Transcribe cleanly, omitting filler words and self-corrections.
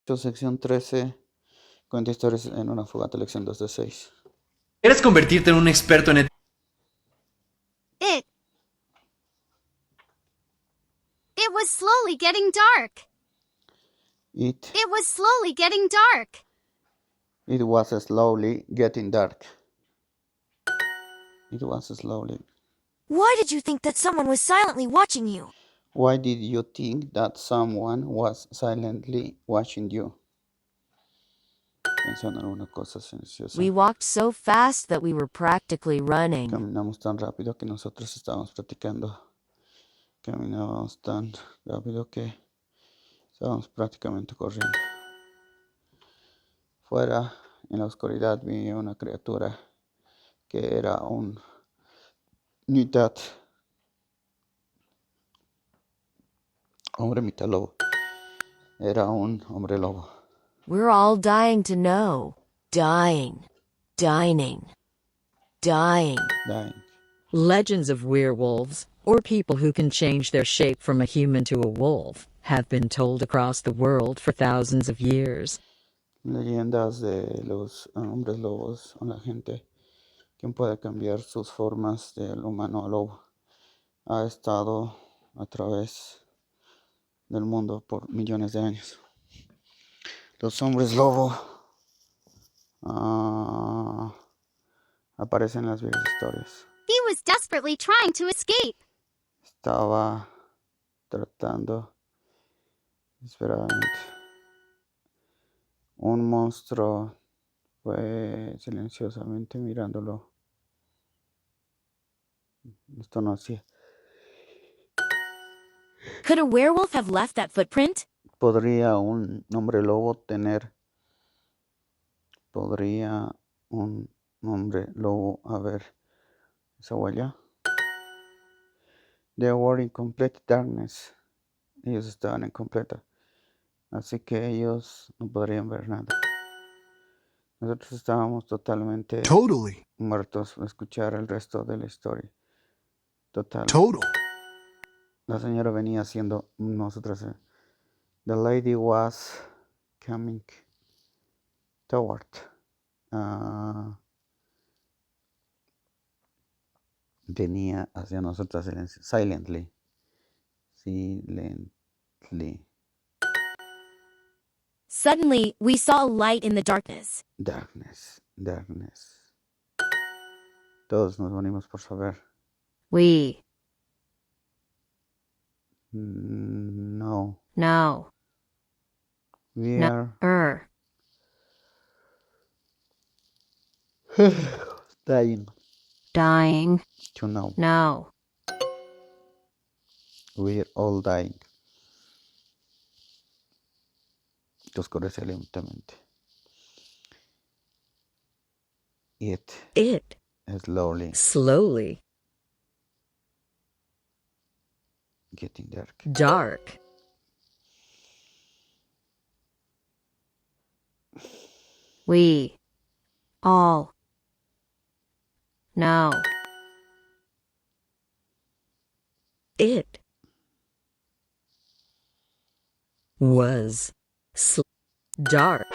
Sección 13. Cuenta historias en una fogata. Lección 2 de 6. ¿Quieres convertirte en un experto en It was slowly getting dark. It was slowly getting dark. was slowly getting dark. It was slowly. Why did you think that someone was silently watching you? Why did you think that someone was silently watching you? Pensando en alguna cosa silenciosa. We walked so fast that we were practically running. Caminamos tan rápido que nosotros estábamos practicando. Caminábamos tan rápido que estábamos prácticamente corriendo. Fuera, en la oscuridad, vi una criatura que era un mitad hombre, mitad lobo. Era un hombre lobo. We're all dying to know. Dying. Dining. Dying. Dying. Legends of werewolves, or people who can change their shape from a human to a wolf, have been told across the world for thousands of years. Leyendas de los hombres lobos o la gente quien puede cambiar sus formas del humano al lobo ha estado a través del mundo por millones de años. Los hombres lobo aparecen en las viejas historias. He was desperately trying to escape. Estaba tratando desesperadamente. Un monstruo fue silenciosamente mirándolo. Esto no hacía. Could a werewolf have left that footprint? ¿Podría un hombre lobo tener? ¿Podría un hombre lobo haber esa huella? They were in complete darkness. Ellos estaban en completa. Así que ellos no podrían ver nada. Nosotros estábamos totalmente muertos a escuchar el resto de la historia. Total. La señora venía haciendo nosotros. The lady was coming toward. Venía hacia nosotros silently. Silently. Suddenly, we saw a light in the darkness. Darkness. Todos nos venimos por saber. We. No. No. We No. are dying Dying. to know. No. We're all dying. Te oscurece lentamente. It slowly getting dark. We. All. No. It was dark.